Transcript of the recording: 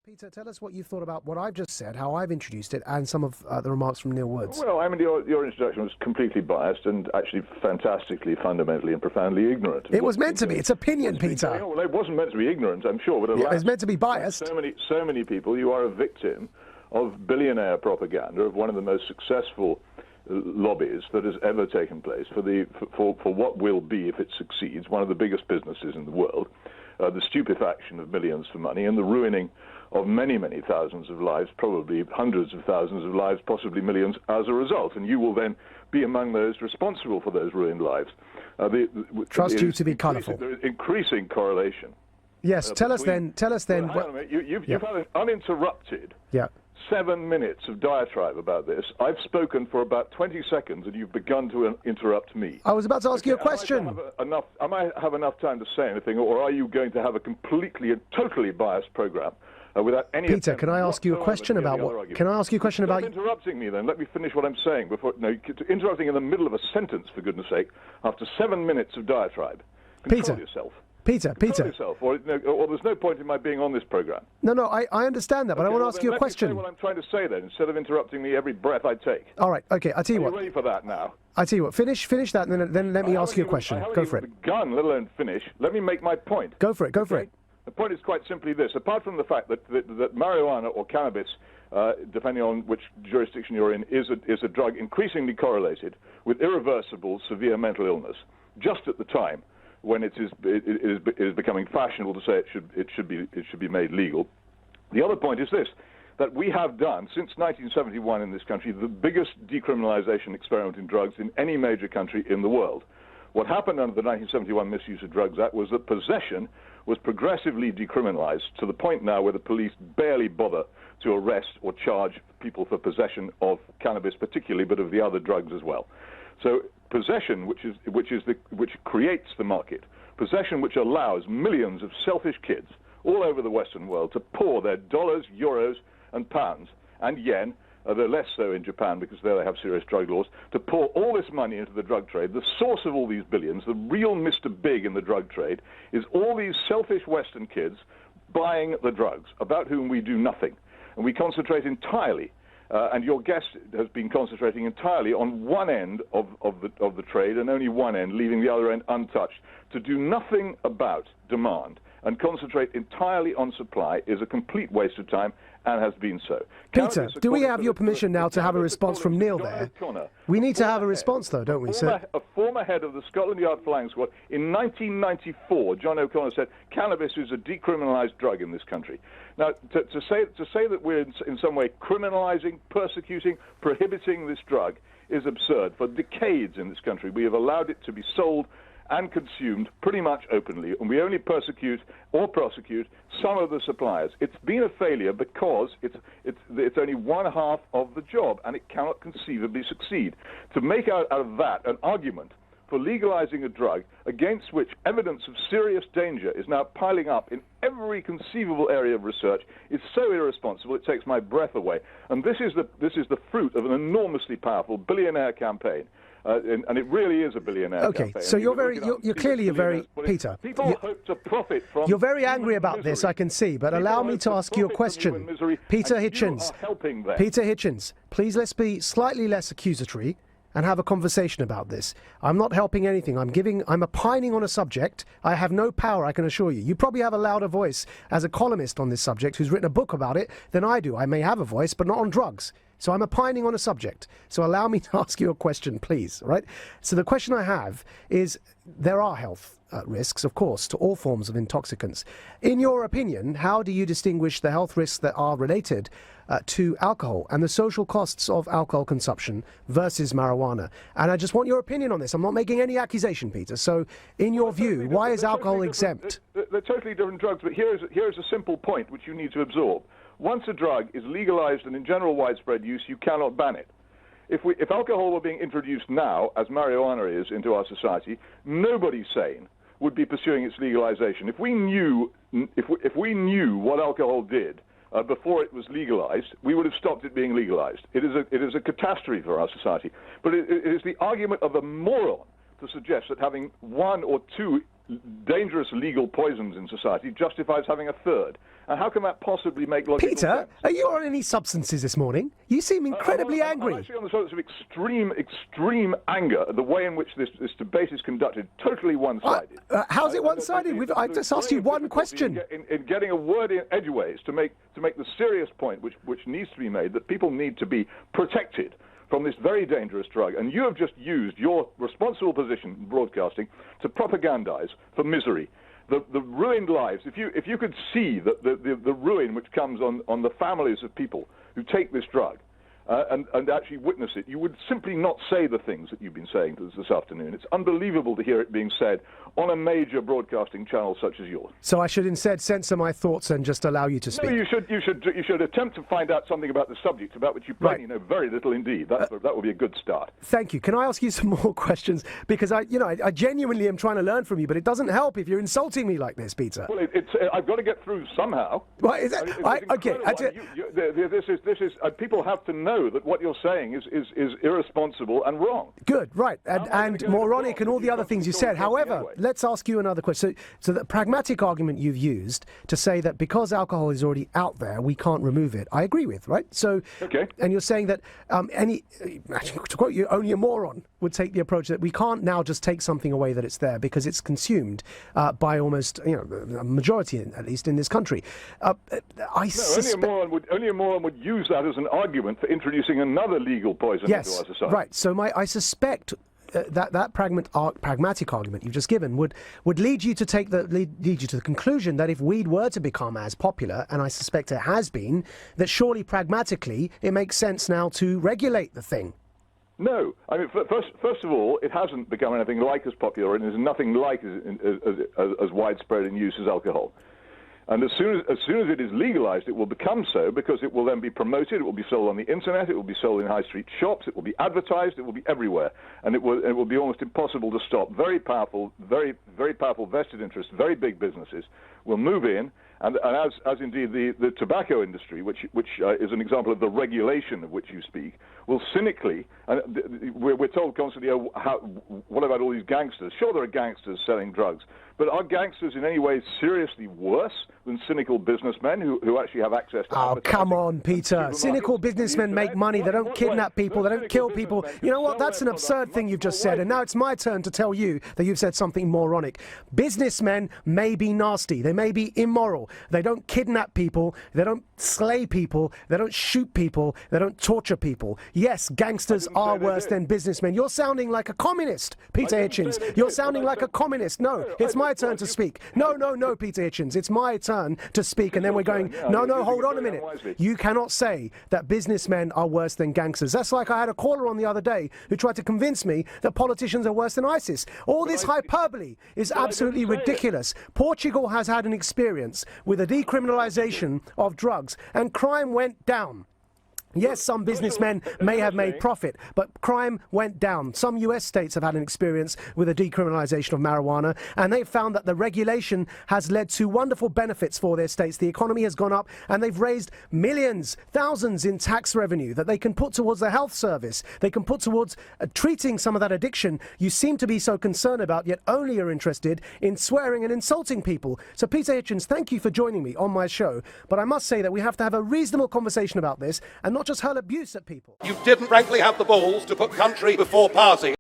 Peter, tell us what you thought about what I've just said, how I've introduced it, and some of the remarks from Neil Woods. Well, I mean, your introduction was completely biased and actually fantastically, fundamentally and profoundly ignorant. It was meant to be. It's opinion, Peter. Well, it wasn't meant to be ignorant, I'm sure. But alas, it was meant to be biased. So many people, you are a victim of billionaire propaganda, of one of the most successful lobbies that has ever taken place for what will be, if it succeeds, one of the biggest businesses in the world. The stupefaction of millions for money and the ruining of many, many thousands of lives, probably hundreds of thousands of lives, possibly millions as a result. And you will then be among those responsible for those ruined lives. Trust you to be colourful. There is increasing correlation. Yes, tell us then. Well, hang on a minute. You've had an uninterrupted 7 minutes of diatribe about this. I've spoken for about 20 seconds and you've begun to interrupt me. I was about to ask you a question. I might have enough time to say anything, or are you going to have a completely and totally biased programme without any... Peter, can I ask you a question about what... Can I ask you a question about... Stop interrupting me then. Let me finish what I'm saying before... No, interrupting in the middle of a sentence, for goodness sake, after 7 minutes of diatribe. Control yourself. Peter. Yourself, or there's no point in my being on this programme. No, I understand that, but I want to ask you a question. Let me say what I'm trying to say then, instead of interrupting me every breath I take. All right, okay, I'll tell you what. Are you ready for that now? I'll tell you what, finish that, and then let me ask you a question. Go for it. Begun, let alone finish. Let me make my point. Go for it, go for it. The point is quite simply this. Apart from the fact that marijuana or cannabis, depending on which jurisdiction you're in, is a drug increasingly correlated with irreversible severe mental illness, just at the time when it is becoming fashionable to say it should be made legal. The other point is this, that we have done, since 1971 in this country, the biggest decriminalization experiment in drugs in any major country in the world. What happened under the 1971 Misuse of Drugs Act was that possession was progressively decriminalized to the point now where the police barely bother to arrest or charge people for possession of cannabis particularly, but of the other drugs as well. So possession, which creates the market, possession which allows millions of selfish kids all over the Western world to pour their dollars, euros, and pounds, and yen, they're less so in Japan because there they have serious drug laws, to pour all this money into the drug trade. The source of all these billions, the real Mr. Big in the drug trade, is all these selfish Western kids buying the drugs, about whom we do nothing. And we concentrate entirely, and your guest has been concentrating entirely on one end of the trade and only one end, leaving the other end untouched. To do nothing about demand and concentrate entirely on supply is a complete waste of time and has been so. Peter, do we have your permission now to have a response from Neil there? We need to have a response, though, don't we, sir? A former head of the Scotland Yard Flying Squad, in 1994, John O'Connor said, cannabis is a decriminalized drug in this country. Now, to say that we're in some way criminalizing, persecuting, prohibiting this drug is absurd. For decades in this country, we have allowed it to be sold and consumed pretty much openly, and we only persecute or prosecute some of the suppliers. It's been a failure because it's only one half of the job, and it cannot conceivably succeed. To make out of that an argument for legalizing a drug against which evidence of serious danger is now piling up in every conceivable area of research is so irresponsible it takes my breath away. And this is the fruit of an enormously powerful billionaire campaign. And it really is a billionaire campaign. Okay, so you're clearly very, Peter. People hope to profit from... You're very angry about this, I can see, but allow me to ask you a question. Peter Hitchens, Peter Hitchens, please let's be slightly less accusatory and have a conversation about this. I'm not helping anything. I'm opining on a subject. I have no power, I can assure you. You probably have a louder voice as a columnist on this subject who's written a book about it than I do. I may have a voice, but not on drugs. So I'm opining on a subject. So allow me to ask you a question, please, right? So the question I have is, there are health risks, of course, to all forms of intoxicants. In your opinion, how do you distinguish the health risks that are related to alcohol and the social costs of alcohol consumption versus marijuana? And I just want your opinion on this. I'm not making any accusation, Peter. So in your view, why is alcohol exempt? They're totally different drugs, but here's a simple point which you need to absorb. Once a drug is legalized and in general widespread use, you cannot ban it. If alcohol were being introduced now, as marijuana is, into our society, nobody sane would be pursuing its legalization. If we knew what alcohol did before it was legalized, we would have stopped it being legalized. It is a catastrophe for our society. But it is the argument of a moron to suggest that having one or two dangerous legal poisons in society justifies having a third. And how can that possibly make logical sense? Peter, are you on any substances this morning? You seem incredibly angry. I'm actually on the sorts of extreme anger at the way in which this debate is conducted, totally one-sided. How's it one-sided? I just asked you one question. In getting a word in edgeways to make the serious point which needs to be made, that people need to be protected from this very dangerous drug. And you have just used your responsible position in broadcasting to propagandize for misery. The ruined lives. If you could see the ruin which comes on the families of people who take this drug and actually witness it, you would simply not say the things that you've been saying this afternoon. It's unbelievable to hear it being said on a major broadcasting channel such as yours. So I should instead censor my thoughts and just allow you to speak? No, you should attempt to find out something about the subject about which you plainly know very little indeed. That would be a good start. Thank you. Can I ask you some more questions? Because I genuinely am trying to learn from you, but it doesn't help if you're insulting me like this, Peter. Well, I've got to get through somehow. Well, is that, okay. This is people have to know that what you're saying is irresponsible and wrong. Good, right, and moronic and all the other things you said. However, let's ask you another question. So the pragmatic argument you've used to say that because alcohol is already out there, we can't remove it, I agree with, right? So, okay. And you're saying that to quote you, only a moron would take the approach that we can't now just take something away that it's there because it's consumed by almost, a majority, at least in this country. Only a moron would use that as an argument for introducing another legal poison into our society. Right. So I suspect that pragmatic argument you've just given would lead you to lead you to the conclusion that if weed were to become as popular, and I suspect it has been, that surely pragmatically it makes sense now to regulate the thing. No, I mean, first of all, it hasn't become anything like as popular and is nothing like as widespread in use as alcohol. And as soon as it is legalized, it will become so, because it will then be promoted, it will be sold on the internet, it will be sold in high street shops, it will be advertised, it will be everywhere, and it will be almost impossible to stop. Very powerful vested interests, very big businesses will move in, and as indeed the tobacco industry, which is an example of the regulation of which you speak, will cynically, and we're told constantly, what about all these gangsters? Sure, there are gangsters selling drugs, but are gangsters in any way seriously worse than cynical businessmen who actually have access to... Oh, come on, Peter. Cynical businessmen make money. They don't kidnap people. They don't kill people. You know what? That's an absurd thing you've just said. And now it's my turn to tell you that you've said something moronic. Businessmen may be nasty. They may be immoral. They don't kidnap people. They don't slay people. They don't shoot people. They don't torture people. Yes, gangsters are worse than businessmen. You're sounding like a communist, Peter Hitchens. You're sounding like a communist. No, it's my turn to speak. No, Peter Hitchens. It's my turn to speak. And then we're going, no, hold on a minute. You cannot say that businessmen are worse than gangsters. That's like I had a caller on the other day who tried to convince me that politicians are worse than ISIS. All this hyperbole is absolutely ridiculous. Portugal has had an experience with a decriminalization of drugs, and crime went down. Yes, some businessmen may have made profit, but crime went down. Some US states have had an experience with a decriminalization of marijuana, and they've found that the regulation has led to wonderful benefits for their states. The economy has gone up, and they've raised millions, thousands in tax revenue that they can put towards the health service. They can put towards treating some of that addiction you seem to be so concerned about, yet only are interested in swearing and insulting people. So, Peter Hitchens, thank you for joining me on my show, but I must say that we have to have a reasonable conversation about this and not just hurl abuse at people. You didn't frankly have the balls to put country before party.